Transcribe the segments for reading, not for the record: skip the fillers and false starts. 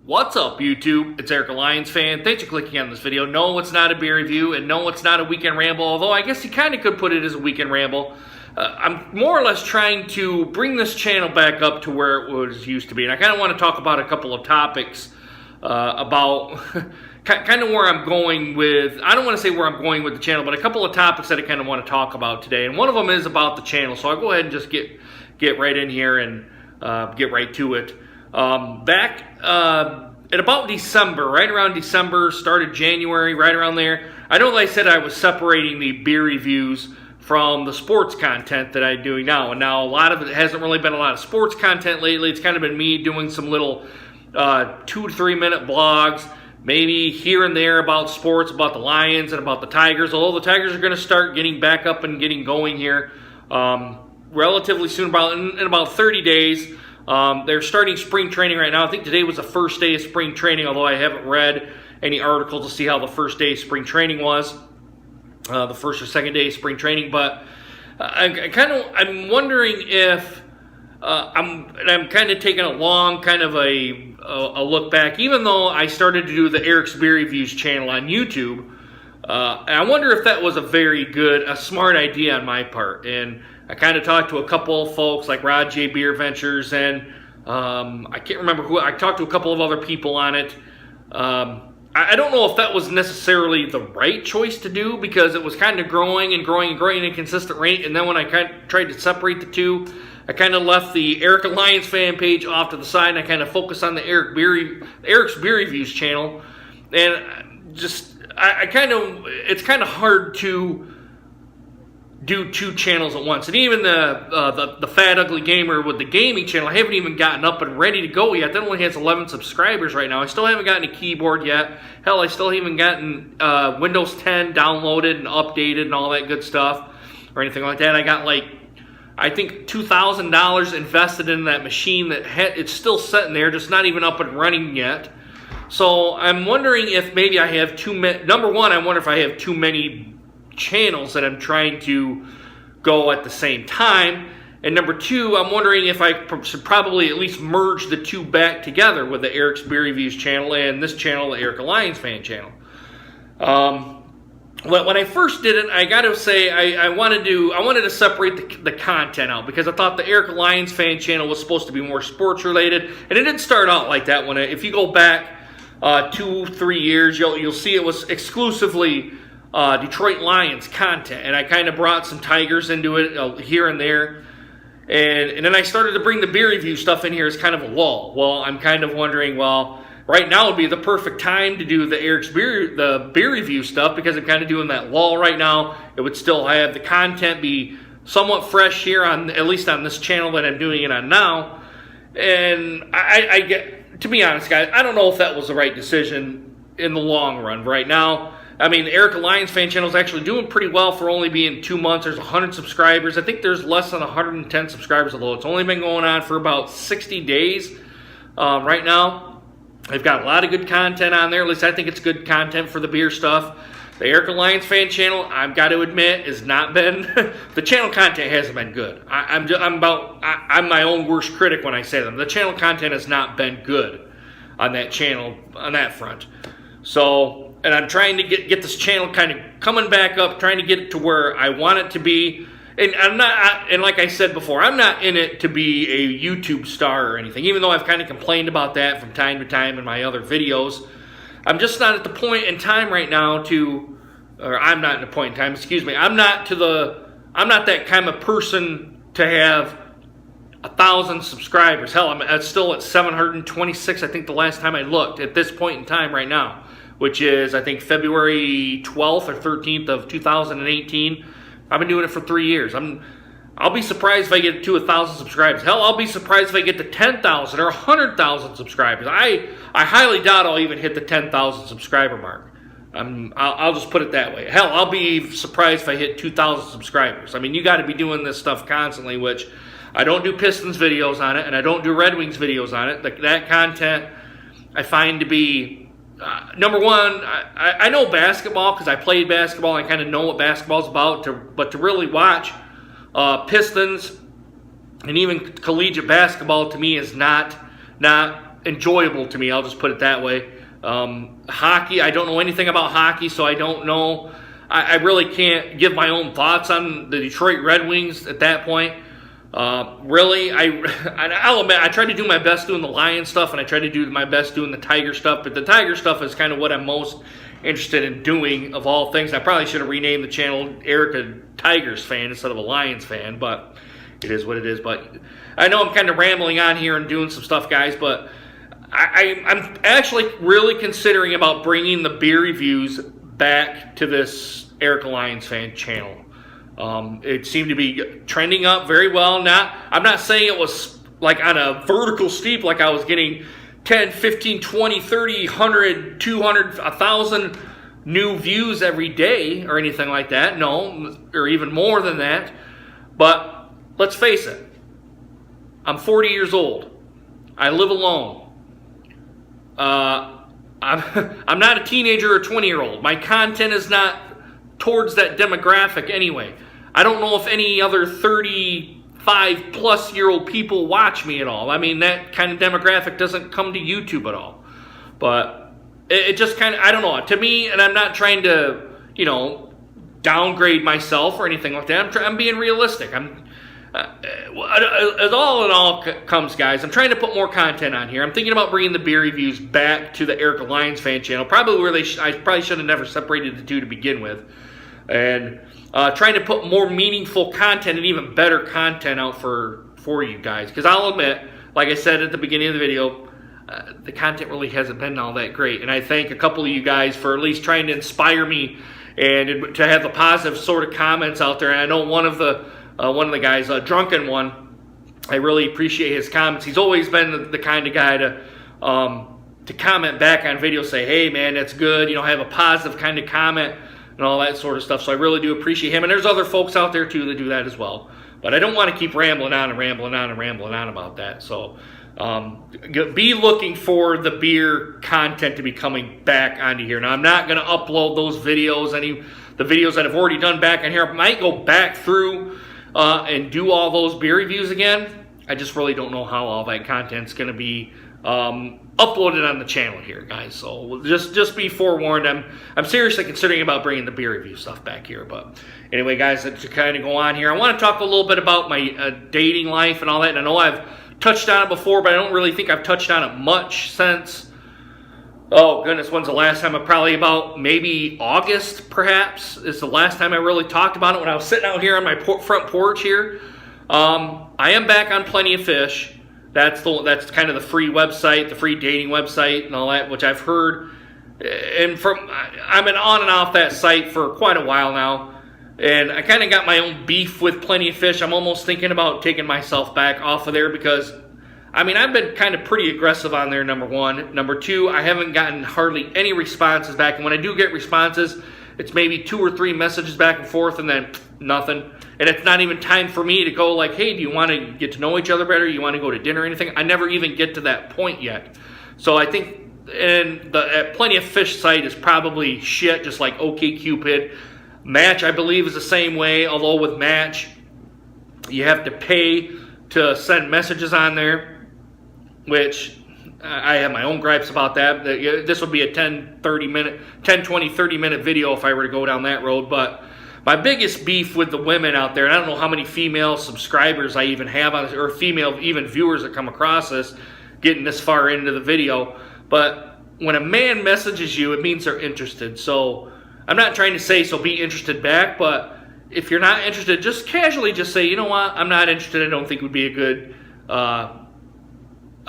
What's up, YouTube? It's Eric, a Lions fan. Thanks for clicking on this video. No, it's not a beer review, and no, it's not a weekend ramble, although I guess you kind of could put it as a weekend ramble. I'm more or less trying to bring this channel back up to where it was used to be, and I kind of want to talk about a couple of topics about kind of where I'm going with, I don't want to say where I'm going with the channel, but a couple of topics that I kind of want to talk about today, and one of them is about the channel, so I'll go ahead and just get right in here and get right to it. Back at about December, right around December, started January, right around there, I know that I said I was separating the beer reviews from the sports content that I'm doing now. And now a lot of it hasn't really been a lot of sports content lately. It's kind of been me doing some little 2 to 3 minute blogs, maybe here and there about sports, about the Lions and about the Tigers. Although the Tigers are going to start getting back up and getting going here relatively soon, in about 30 days. They're starting spring training right now. I think today was the first day of spring training, although I haven't read any articles to see how the first day of spring training was, the first or second day of spring training. But I'm wondering if I'm kind of taking a long kind of a look back, even though I started to do the Eric's Beer Reviews channel on YouTube. And I wonder if that was a smart idea on my part. And I kind of talked to a couple of folks like Rod J. Beer Ventures, and I can't remember who. I talked to a couple of other people on it. I don't know if that was necessarily the right choice to do, because it was kind of growing at a consistent rate. And then when I kind of tried to separate the two, I kind of left the Eric Lions fan page off to the side, and I kind of focused on the Eric's Beer Reviews channel. And just it's kind of hard to do two channels at once. And even the Fat Ugly Gamer with the gaming channel, I haven't even gotten up and ready to go yet. That only has 11 subscribers right now. I still haven't gotten a keyboard yet. Hell, I still haven't gotten Windows 10 downloaded and updated and all that good stuff or anything like that. I got I think $2,000 invested in that machine that it's still sitting there, just not even up and running yet. So I'm wondering if maybe I have too many. Number one, I wonder if I have too many channels that I'm trying to go at the same time. And number two, I'm wondering if I should probably at least merge the two back together with the Eric's Beer Reviews channel and this channel, the Eric Lions fan channel. When I first did it, I got to say I wanted to separate the content out, because I thought the Eric Lions fan channel was supposed to be more sports related, and it didn't start out like that. If you go back 2-3 years, you'll see it was exclusively Detroit Lions content, and I kind of brought some Tigers into it here and there, and then I started to bring the beer review stuff in here as kind of a lull. Well, I'm kind of wondering, right now would be the perfect time to do the beer review stuff, because I'm kind of doing that lull right now. It would still have the content be somewhat fresh here at least on this channel that I'm doing it on now. And I get, to be honest, guys, I don't know if that was the right decision in the long run. Right now, I mean, the Eric Lions fan channel is actually doing pretty well for only being 2 months. There's 100 subscribers. I think there's less than 110 subscribers, although it's only been going on for about 60 days right now. They've got a lot of good content on there. At least I think it's good content for the beer stuff. The Eric Lions fan channel, I've got to admit, has not been the channel content hasn't been good. I'm my own worst critic when I say them. The channel content has not been good on that channel, on that front. So, and I'm trying to get this channel kind of coming back up, trying to get it to where I want it to be. And and like I said before, I'm not in it to be a YouTube star or anything, even though I've kind of complained about that from time to time in my other videos. I'm just not at the point in time right now I'm not at the point in time, excuse me. I'm not that kind of person to have 1,000 subscribers. Hell, I'm still at 726, I think, the last time I looked at this point in time right now, which is, I think, February 12th or 13th of 2018. I've been doing it for 3 years. I'll be surprised if I get to 1,000 subscribers. Hell, I'll be surprised if I get to 10,000 or 100,000 subscribers. I highly doubt I'll even hit the 10,000 subscriber mark. I'll just put it that way. Hell, I'll be surprised if I hit 2,000 subscribers. I mean, you got to be doing this stuff constantly, which I don't do Pistons videos on it, and I don't do Red Wings videos on it. That content I find to be, number one, I know basketball because I played basketball and I kind of know what basketball's about, but to really watch Pistons and even collegiate basketball, to me, is not enjoyable to me. I'll just put it that way. Hockey, I don't know anything about hockey, so I don't know. I really can't give my own thoughts on the Detroit Red Wings at that point. Really, I'll admit, I try to do my best doing the Lion stuff, and I try to do my best doing the Tiger stuff, but the Tiger stuff is kind of what I'm most interested in doing of all things. I probably should have renamed the channel Erica Tigers fan instead of a Lions fan, but it is what it is. But I know I'm kind of rambling on here and doing some stuff, guys, but I'm actually really considering about bringing the beer reviews back to this Erica Lions fan channel. It seemed to be trending up very well. I'm not saying it was like on a vertical steep, like I was getting 10, 15, 20, 30, 100, 200, 1,000 new views every day or anything like that. No, or even more than that. But let's face it, I'm 40 years old. I live alone. I'm not a teenager or 20-year-old. My content is not towards that demographic anyway. I don't know if any other 35-plus-year-old people watch me at all. I mean, that kind of demographic doesn't come to YouTube at all. But it just kind of, I don't know. To me, and I'm not trying to, downgrade myself or anything like that. I'm being realistic. As all in all comes, guys, I'm trying to put more content on here. I'm thinking about bringing the beer reviews back to the Erica Lions fan channel, probably where I probably should have never separated the two to begin with, and trying to put more meaningful content and even better content out for you guys. Because I'll admit, like I said at the beginning of the video, the content really hasn't been all that great, and I thank a couple of you guys for at least trying to inspire me and to have the positive sort of comments out there. And I know one of the guys, Drunken One, I really appreciate his comments. He's always been the kind of guy to comment back on videos, say, hey man, that's good, have a positive kind of comment and all that sort of stuff. So I really do appreciate him. And there's other folks out there too that do that as well. But I don't want to keep rambling on about that. So be looking for the beer content to be coming back onto here. Now, I'm not going to upload those videos, the videos that I've already done back on here. I might go back through and do all those beer reviews again. I just really don't know how all that content's going to be uploaded on the channel here, guys. So just be forewarned. I'm seriously considering about bringing the beer review stuff back here. But anyway, guys, to kind of go on here, I want to talk a little bit about my dating life and all that. And I know I've touched on it before, but I don't really think I've touched on it much since, oh goodness, when's the last time? Probably about maybe August, perhaps, is the last time I really talked about it, when I was sitting out here on my front porch here. I am back on Plenty of Fish. That's kind of the free website, the free dating website and all that, which I've heard. And I've been on and off that site for quite a while now. And I kind of got my own beef with Plenty of Fish. I'm almost thinking about taking myself back off of there because, I've been kind of pretty aggressive on there, number one. Number two, I haven't gotten hardly any responses back. And when I do get responses, it's maybe 2 or 3 messages back and forth and then nothing. And it's not even time for me to go like, hey, do you want to get to know each other better? You want to go to dinner or anything? I never even get to that point yet. So I think the Plenty of Fish site is probably shit, just like OkCupid. Match, I believe, is the same way, although with Match, you have to pay to send messages on there, which I have my own gripes about that. This would be a 20, 30 minute video if I were to go down that road. But my biggest beef with the women out there, and I don't know how many female subscribers I even have, or female even viewers that come across this, getting this far into the video, but when a man messages you, it means they're interested. So I'm not trying to say, so be interested back, but if you're not interested, just casually just say, you know what, I'm not interested. I don't think it would be a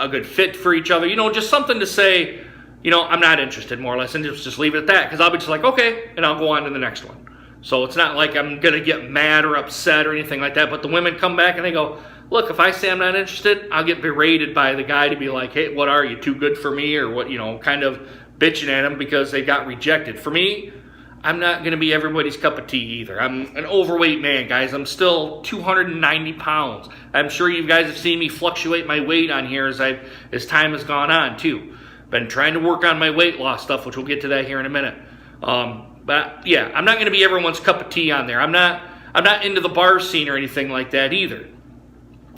good fit for each other. Just something to say, I'm not interested, more or less, and just leave it at that, because I'll be just like, okay, and I'll go on to the next one. So it's not like I'm going to get mad or upset or anything like that, but the women come back and they go, look, if I say I'm not interested, I'll get berated by the guy to be like, hey, what are you, too good for me? Or what, kind of bitching at him because they got rejected. For me, I'm not going to be everybody's cup of tea either. I'm an overweight man, guys. I'm still 290 pounds. I'm sure you guys have seen me fluctuate my weight on here as time has gone on, too. Been trying to work on my weight loss stuff, which we'll get to that here in a minute. But yeah, I'm not going to be everyone's cup of tea on there. I'm not into the bar scene or anything like that either.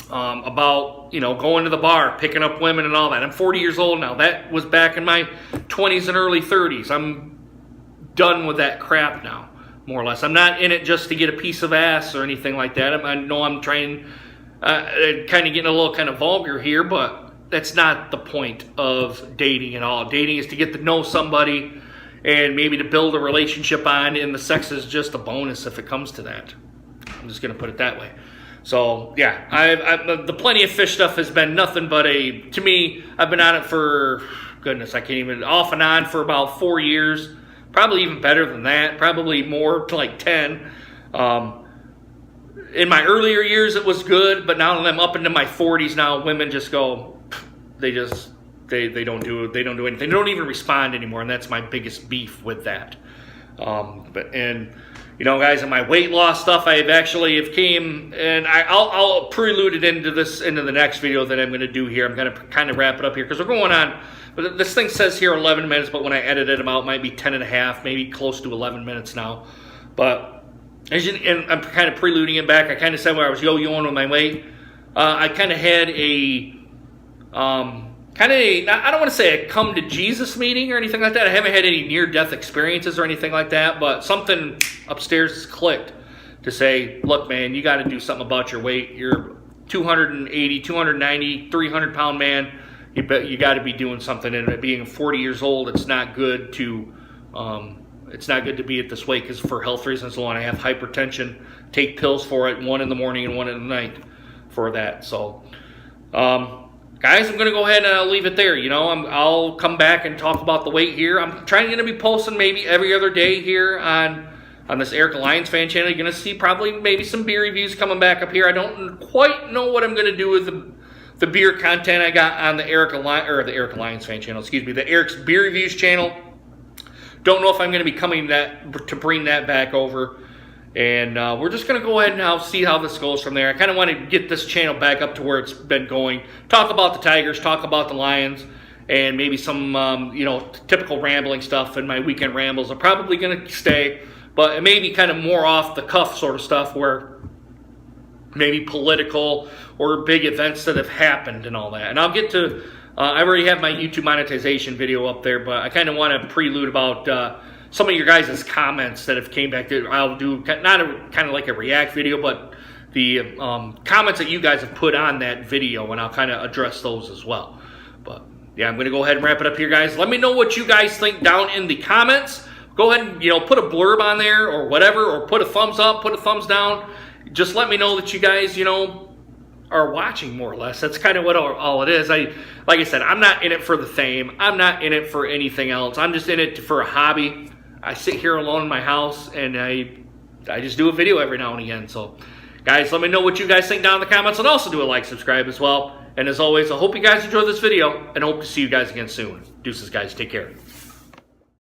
about, going to the bar, picking up women and all that. I'm 40 years old now. That was back in my 20s and early 30s. I'm done with that crap now, more or less. I'm not in it just to get a piece of ass or anything like that. I know I'm trying, kind of getting a little kind of vulgar here, but that's not the point of dating at all. Dating is to get to know somebody and maybe to build a relationship on, and the sex is just a bonus if it comes to that. I'm just going to put it that way. So, yeah, the Plenty of Fish stuff has been nothing but to me, I've been on it for, goodness, I can't even, off and on for about 4 years. Probably even better than that. Probably more, like 10. In my earlier years, it was good, but now that I'm up into my 40s now, women just go, they don't do anything. They don't even respond anymore, and that's my biggest beef with that. Guys, in my weight loss stuff, I have came, and I'll prelude it into the next video that I'm going to do here. I'm going to kind of wrap it up here because we're going on. But this thing says here 11 minutes, but when I edited them out, it might be 10 and a half, maybe close to 11 minutes now. But and I'm kind of preluding it back. I kind of said where I was yo-yoing with my weight. I kind of had I don't want to say a come to Jesus meeting or anything like that. I haven't had any near-death experiences or anything like that, but something upstairs has clicked to say, look, man, you got to do something about your weight. You're 280, 290, 300-pound man. You got to be doing something. And being 40 years old, it's not good to be at this weight because for health reasons alone, I have hypertension, take pills for it, one in the morning and one in the night for that. So, guys, I'm going to go ahead and leave it there. I'll come back and talk about the weight here. I'm going to be posting maybe every other day here on this Eric Alliance fan channel. You're going to see probably maybe some beer reviews coming back up here. I don't quite know what I'm going to do with the beer content I got on the Eric Alliance fan channel. The Eric's Beer Reviews channel. Don't know if I'm going to be coming to bring that back over. And we're just going to go ahead and now see how this goes from there. I kind of want to get this channel back up to where it's been going. Talk about the Tigers, talk about the Lions, and maybe some, typical rambling stuff. And my weekend rambles are probably going to stay. But it may be kind of more off the cuff sort of stuff where maybe political or big events that have happened and all that. And I'll get to, I already have my YouTube monetization video up there, but I kind of want to prelude about some of your guys' comments that have came back. I'll do not kind of like a react video, but the comments that you guys have put on that video, and I'll kind of address those as well. But yeah, I'm going to go ahead and wrap it up here, guys. Let me know what you guys think down in the comments. Go ahead and put a blurb on there or whatever, or put a thumbs up, put a thumbs down. Just let me know that you guys, are watching more or less. That's kind of what all it is. Like I said, I'm not in it for the fame. I'm not in it for anything else. I'm just in it for a hobby. I sit here alone in my house, and I just do a video every now and again. So, guys, let me know what you guys think down in the comments, and also do a like, subscribe as well. And as always, I hope you guys enjoyed this video, and hope to see you guys again soon. Deuces, guys. Take care.